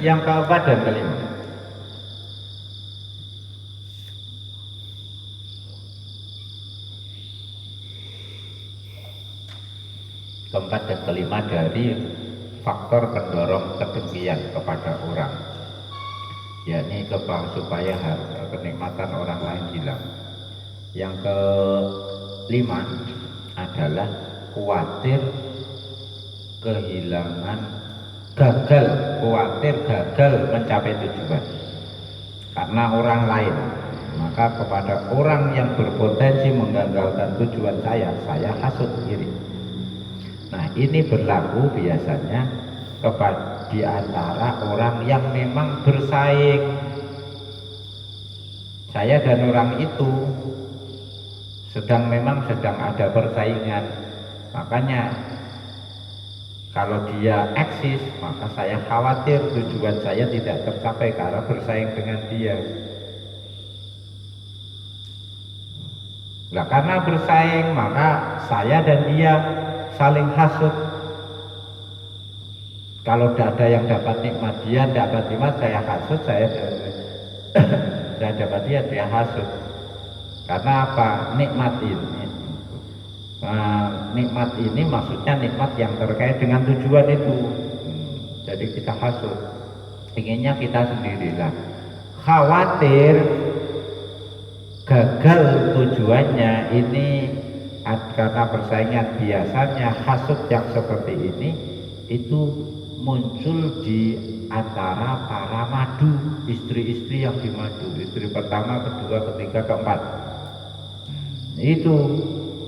yang keempat dan kelima. Keempat dan kelima dari faktor pendorong kedengkian kepada orang, yakni supaya kenikmatan orang lain hilang. Yang kelima adalah khawatir gagal mencapai tujuan karena orang lain. Maka kepada orang yang berpotensi menggagalkan tujuan saya hasut iri. Nah, ini berlaku biasanya kepada di antara orang yang memang bersaing. Saya dan orang itu sedang ada persaingan. Makanya kalau dia eksis, maka saya khawatir tujuan saya tidak tercapai karena bersaing dengan dia. Nah, karena bersaing, maka saya dan dia saling hasut. Kalau ada yang dapat nikmat, dia dapat nikmat, saya hasut, saya dapat dia hasut. Karena apa? Nikmat ini maksudnya nikmat yang terkait dengan tujuan itu. Jadi kita hasut, inginnya kita sendirilah. Khawatir gagal tujuannya ini karena persaingan. Biasanya hasut yang seperti ini itu muncul di antara para madu, istri-istri yang dimadu, istri pertama, kedua, ketiga, keempat.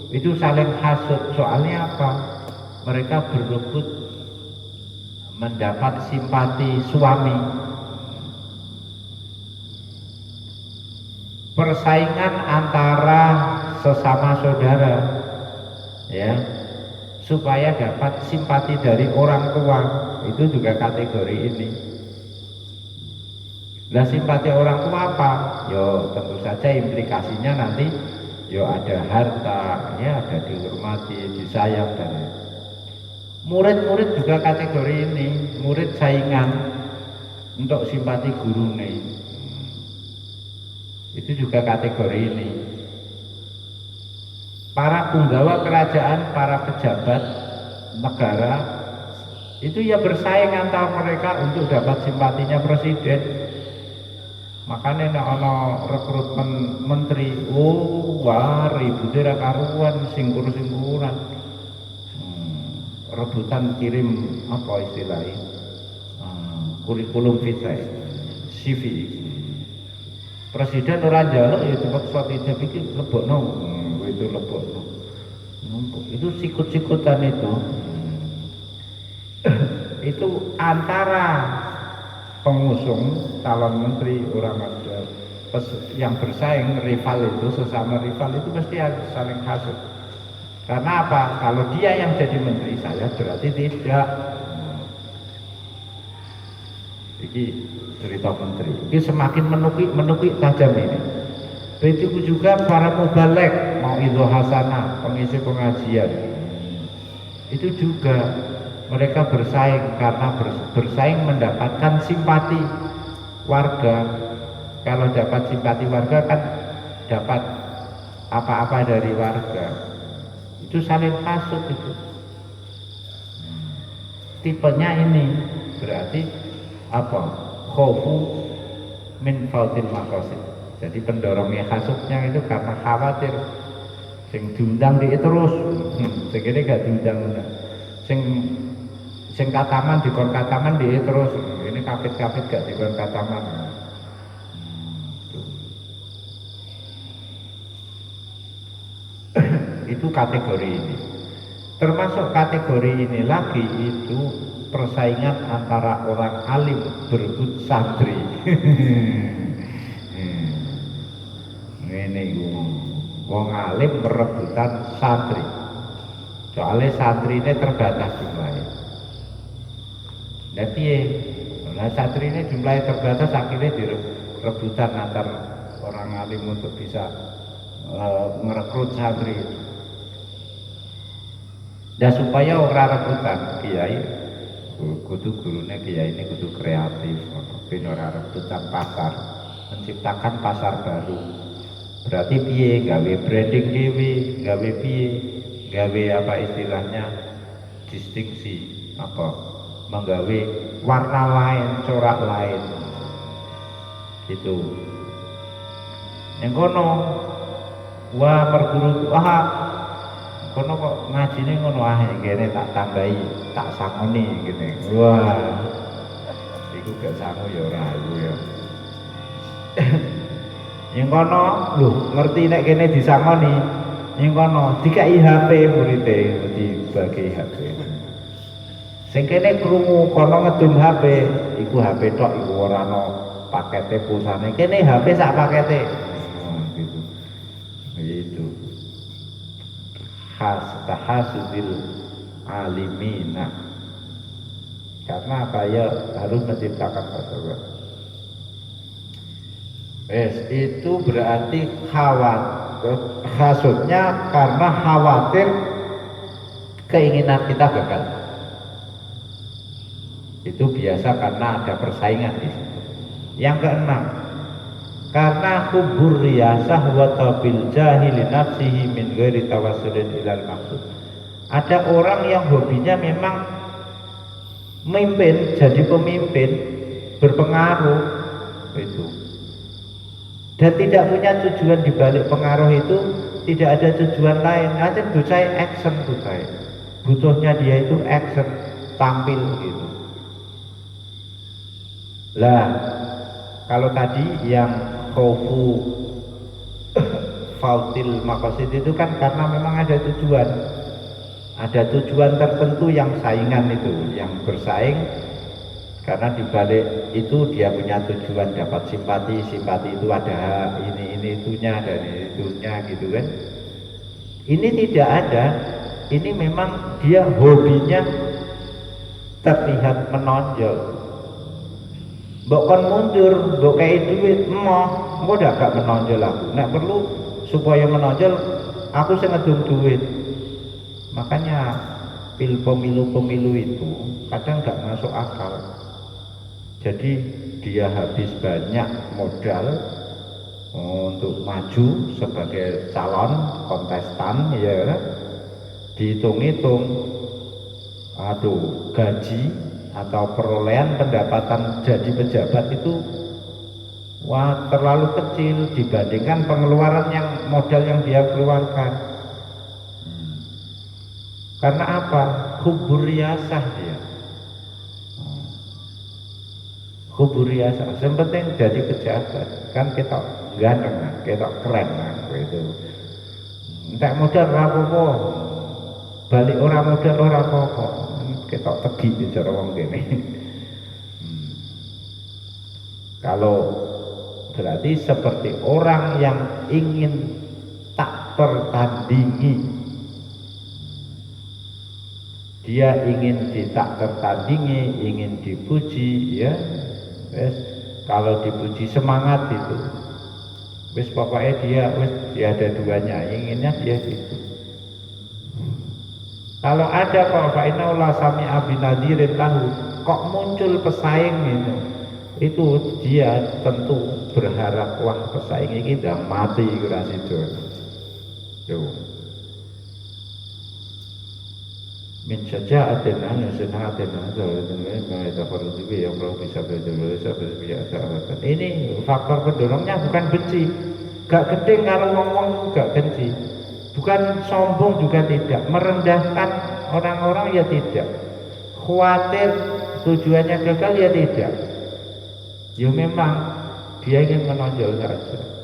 Itu saling hasut. Soalnya apa? Mereka berebut mendapat simpati suami. Persaingan antara sesama saudara, ya, supaya dapat simpati dari orang tua, itu juga kategori ini. Nah, simpati orang tua apa? Yo, tentu saja implikasinya nanti yo ada harta, ya, ada dihormati, disayang, dan murid-murid juga kategori ini. Murid saingan untuk simpati guru nih. Itu juga kategori ini. Para punggawa kerajaan, para pejabat negara itu ya bersaing antara mereka untuk dapat simpatinya presiden. Makanya ono rekrutmen menteri, wah ributnya karuan, singkur-singkuran, rebutan kirim apa istilahnya, kurikulum vitae, CV. Presiden orang jaluk ya cepat suatu ijab iki lebokno, itu lebokno. Itu sikut-sikutan itu. Itu antara pengusung calon menteri, orang ada yang bersaing, rival itu, sesama rival itu pasti harus saling hasut. Karena apa? Kalau dia yang jadi menteri, saya berarti tidak. Ini cerita menteri. Ini semakin menukik tajam ini. Begitu juga para mubalek, mau itu hasanah, pengisi pengajian. Itu juga mereka bersaing karena bersaing mendapatkan simpati warga. Kalau dapat simpati warga kan dapat apa-apa dari warga. Itu saling hasut itu. Tipenya ini berarti apa? Khaufu min fautil maqasid. Jadi pendorongnya hasutnya itu karena khawatir sing diundang dia terus, sing ini gak diundang, sing kataman dikon kataman dia terus, ini kapit-kapit gak dikon kataman. Itu kategori ini. Termasuk kategori ini lagi itu persaingan antara orang alim berebut santri. Ini wong alim berebutan santri. Soalnya santri ini terbatas jumlahnya. Jadi santri ini jumlahnya terbatas, akhirnya direbutan antar orang alim untuk bisa merekrut santri itu. Dan supaya orang rebutan kiai kudu gurune kiai ini kudu kreatif, ben ora rebutan pasar, menciptakan pasar baru. Berarti piye gawe branding dhewe, gawe piye, gawe apa istilahnya distingsi, apa menggawe warna lain, corak lain, gitu. Yang kono, wah perguru, kono kok ngajine ngono kene tak tambahi, tak sangoni gini. Wah, iku gak sangu ya ora iku ya. Yang kono, lho ngerti nek kene disangoni. Yang kono dikai HP muridé, dibagi HP. Sing kene krungu kono ngedum HP, iku HP tok iku ora ana pakete pulsane. Kene HP sak pakete. Gitu. Itu. Tahasudil alimina. Karena apa ya harus menciptakan pasar. Itu berarti khawatir, hasudnya karena khawatir keinginan kita gagal. Itu biasa karena ada persaingan di situ. Yang keenam, karena hubur riyasah wa tabil jahili nafsihi min ghairi tawassulin ilal maksud. Ada orang yang hobinya memang memimpin, jadi pemimpin, berpengaruh itu. Dan tidak punya tujuan di balik pengaruh itu, tidak ada tujuan lain. Nanti butuh action butuhnya dia itu action, tampil gitu. Lah, kalau tadi yang khaufu fautil maqasid itu kan karena memang ada tujuan tertentu yang saingan itu, yang bersaing. Karena dibalik itu dia punya tujuan dapat simpati itu ada ini itunya dan itunya gitu kan. Ini tidak ada, ini memang dia hobinya terlihat menonjol. Mbok kon mundur, mbok kayak duit, engko udah gak menonjol aku. Nek perlu supaya menonjol aku sing ngedum duit. Makanya pemilu itu kadang gak masuk akal. Jadi dia habis banyak modal untuk maju sebagai calon kontestan, ya kan? Dihitung-hitung, gaji atau perolehan pendapatan jadi pejabat itu terlalu kecil dibandingkan pengeluaran modal yang dia keluarkan. Karena apa? Hubur riyasah dia. Hubur riyasah. Yang penting jadi pejabat. Kan kita ganteng, kita keren gitu. Entek modal ora apa-apa. Balik ora modal ora apa-apa. Kita tegi bicara wong kene. Kalau berarti seperti orang yang ingin tak tertandingi, dia ingin tak tertandingi, ingin dipuji, ya. Wes, kalau dipuji semangat itu, wes pokoknya dia ada duanya, inginnya dia gitu. Kalau ada kok fa'innaullah sami'a binadirin lahu, kok muncul pesaing itu dia tentu berharap wah pesaing ini udah mati kira situ. Tuh. Min syaja'atin an-sunahatin yang bisa ini faktor pendorongnya bukan benci, gak gede kalau ngomong gak benci, bukan sombong juga tidak, merendahkan orang-orang ya tidak, khawatir tujuannya gagal ya tidak, ya memang dia ingin menonjol saja.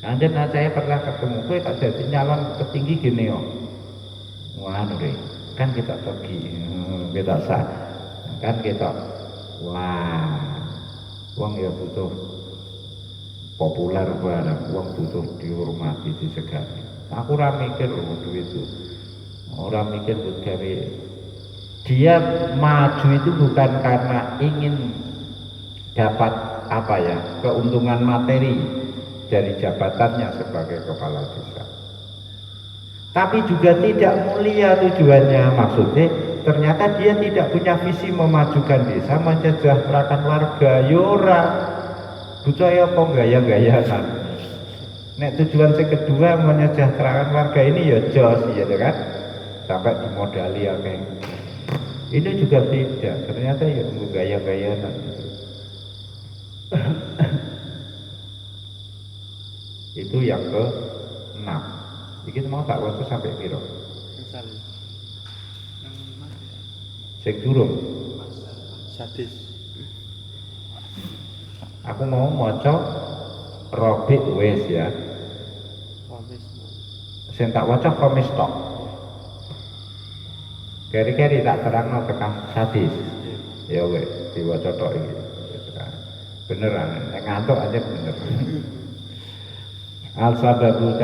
Anjen saya pernah ketemu, kowe tak jadi nyalon petinggi gini yo. Wah, kan kita pergi, kita sah, kan kita, wah, uang ya butuh populer barang, uang butuh dihormati, disegani. Aku ora mikir loh duit itu, orang mikir buat gawe. Dia maju itu bukan karena ingin dapat keuntungan materi dari jabatannya sebagai kepala desa, tapi juga tidak mulia tujuannya. Maksudnya ternyata dia tidak punya visi memajukan desa, mensejahterakan warga. Yora bucaya apa gaya-gayakan. Nek tujuan yang kedua menyejahterakan warga ini ya jos ya kan, sampai dimodali ya kayak ini juga tidak, ternyata ya gaya-gayakan. Itu yang ke-6. Iki mau tak waktu sampai piro? Sing durung. Sadis. Aku mau maca Robik wis ya. Sing tak waca komis tok. Keri-keri tak terangno tekan sadis. Ya wis diwaca tok iki. Beneran, nek ngantuk aja bener. Al sababu